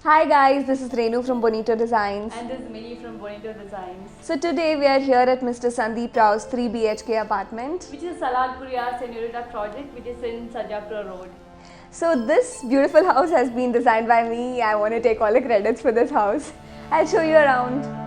Hi guys, this is Renu from Bonito Designs. And this is Mini from Bonito Designs. So today we are here at Mr. Sandeep Rao's 3 BHK apartment, which is Saladpuriya Senorita project, which is in Sajapura Road. So this beautiful house has been designed by me. I want to take all the credits for this house. I'll show you around.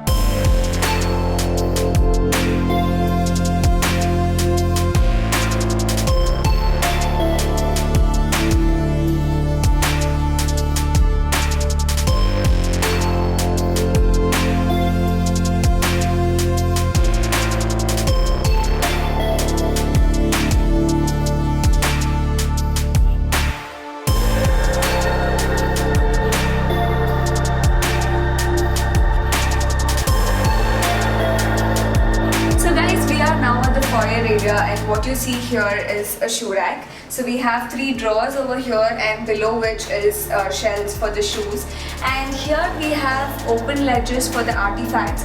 Area, and what you see here is a shoe rack. So we have 3 drawers over here, and below which is shelves for the shoes, and here we have open ledges for the artifacts.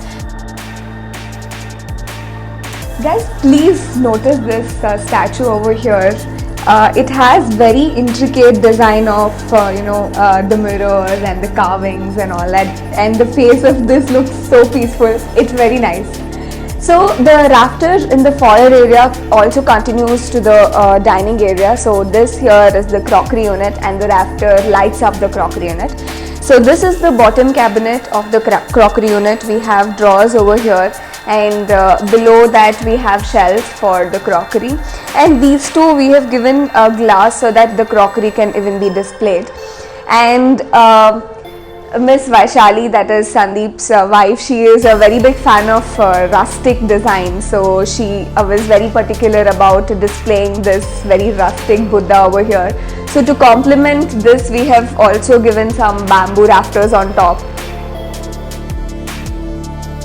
Guys, please notice this statue over here. It has very intricate design of the mirrors and the carvings and all that, and the face of this looks so peaceful. It's very nice. So the rafter in the foyer area also continues to the dining area. So this here is the crockery unit, and the rafter lights up the crockery unit. So this is the bottom cabinet of the crockery unit. We have drawers over here, and below that we have shelves for the crockery, and these two we have given a glass so that the crockery can even be displayed. And Miss Vaishali, that is Sandeep's wife, she is a very big fan of rustic design, so she was very particular about displaying this very rustic Buddha over here. So to complement this, we have also given some bamboo rafters on top.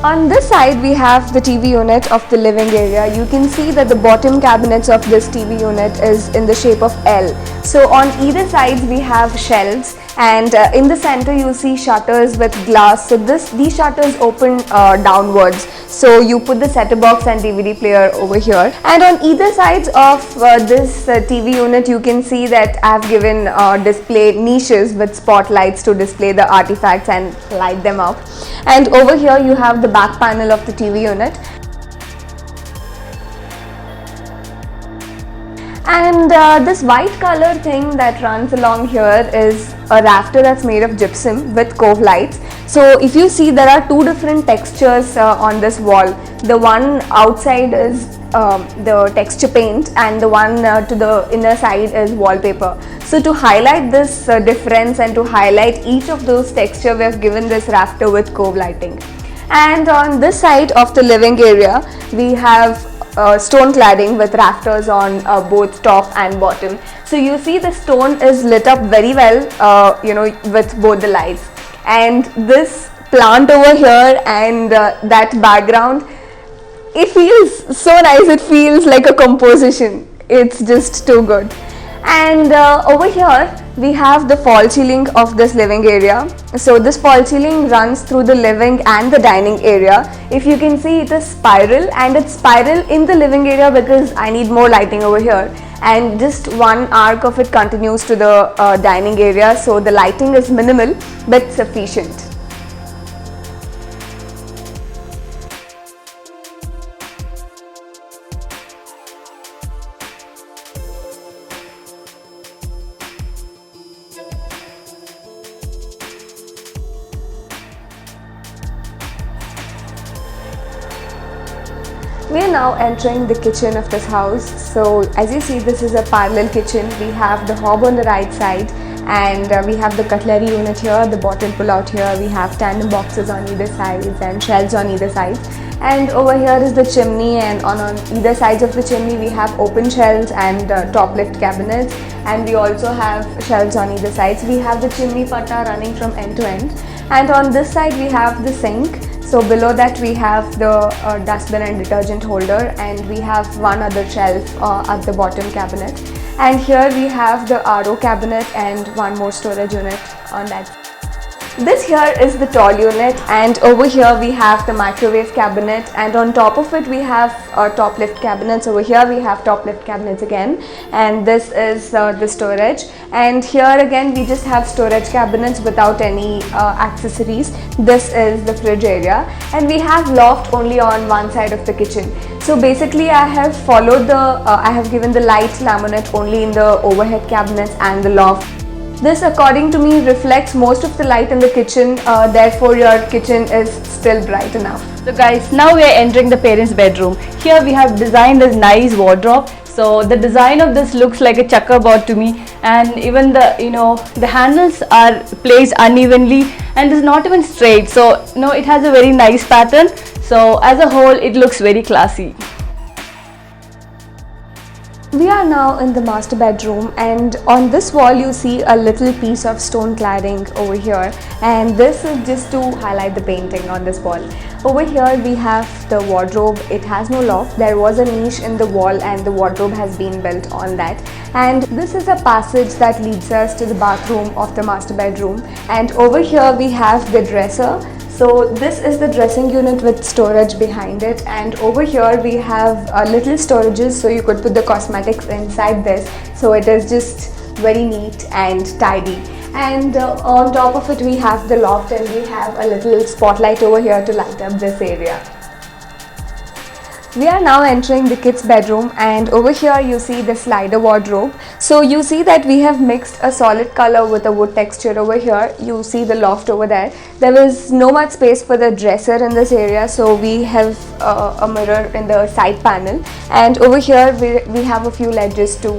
On this side we have the TV unit of the living area. You can see that the bottom cabinets of this TV unit is in the shape of L. So on either side we have shelves, and in the center you see shutters with glass. So these shutters open downwards. So you put the set-top box and DVD player over here. And on either sides of this TV unit, you can see that I have given display niches with spotlights to display the artifacts and light them up. And over here you have the back panel of the TV unit. And this white color thing that runs along here is a rafter that's made of gypsum with cove lights. So if you see, there are 2 different textures on this wall. The one outside is the texture paint, and the one to the inner side is wallpaper. So to highlight this difference and to highlight each of those texture, we have given this rafter with cove lighting. And on this side of the living area, we have stone cladding with rafters on both top and bottom. So you see the stone is lit up very well, with both the lights. And this plant over here and that background, it feels so nice. It feels like a composition. It's just too good. And over here we have the fall ceiling of this living area. So this fall ceiling runs through the living and the dining area. If you can see, it is spiral, and it's spiral in the living area because I need more lighting over here, and just one arc of it continues to the dining area. So the lighting is minimal but sufficient. We are now entering the kitchen of this house. So as you see, this is a parallel kitchen. We have the hob on the right side, and we have the cutlery unit here, the bottle pull out here. We have tandem boxes on either side and shelves on either side. And over here is the chimney, and on either sides of the chimney we have open shelves and top lift cabinets, and we also have shelves on either sides. We have the chimney patta running from end to end, and on this side we have the sink. So below that we have the dustbin and detergent holder, and we have one other shelf at the bottom cabinet. And here we have the RO cabinet and one more storage unit on that. This here is the tall unit, and over here we have the microwave cabinet, and on top of it we have top lift cabinets. Over here we have top lift cabinets again, and this is the storage, and here again we just have storage cabinets without any accessories. This is the fridge area, and we have loft only on one side of the kitchen. So basically I have followed I have given the light laminate only in the overhead cabinets and the loft. This, according to me, reflects most of the light in the kitchen, therefore your kitchen is still bright enough. So guys, now we are entering the parents' bedroom. Here we have designed this nice wardrobe. So the design of this looks like a checkerboard to me, and even the handles are placed unevenly and is not even straight. So it has a very nice pattern. So as a whole, it looks very classy. We are now in the master bedroom, and on this wall you see a little piece of stone cladding over here, and this is just to highlight the painting on this wall. Over here we have the wardrobe. It has no loft. There was a niche in the wall and the wardrobe has been built on that. And this is a passage that leads us to the bathroom of the master bedroom, and over here we have the dresser. So this is the dressing unit with storage behind it, and over here we have little storages, so you could put the cosmetics inside this. So it is just very neat and tidy. And on top of it we have the loft, and we have a little spotlight over here to light up this area. We are now entering the kids' bedroom, and over here you see the slider wardrobe. So you see that we have mixed a solid color with a wood texture over here. You see the loft over there. There is no much space for the dresser in this area, so we have a mirror in the side panel, and over here we have a few ledges to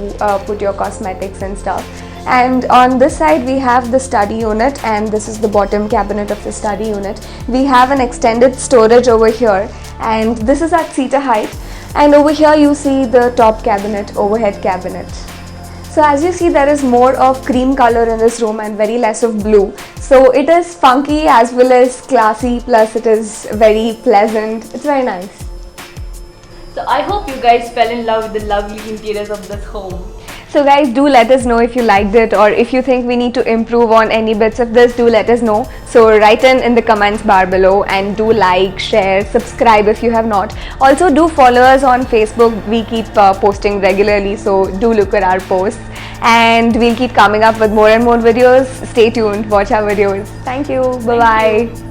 put your cosmetics and stuff. And on this side we have the study unit, and this is the bottom cabinet of the study unit. We have an extended storage over here, and this is at seater height, and over here you see the top cabinet, overhead cabinet. So as you see, there is more of cream color in this room and very less of blue. So it is funky as well as classy, plus it is very pleasant. It's very nice. So I hope you guys fell in love with the lovely interiors of this home. So guys, do let us know if you liked it, or if you think we need to improve on any bits of this, do let us know. So write in the comments bar below, and do like, share, subscribe if you have not. Also do follow us on Facebook. We keep posting regularly, so do look at our posts, and we'll keep coming up with more and more videos. Stay tuned, watch our videos. Thank you. Bye bye.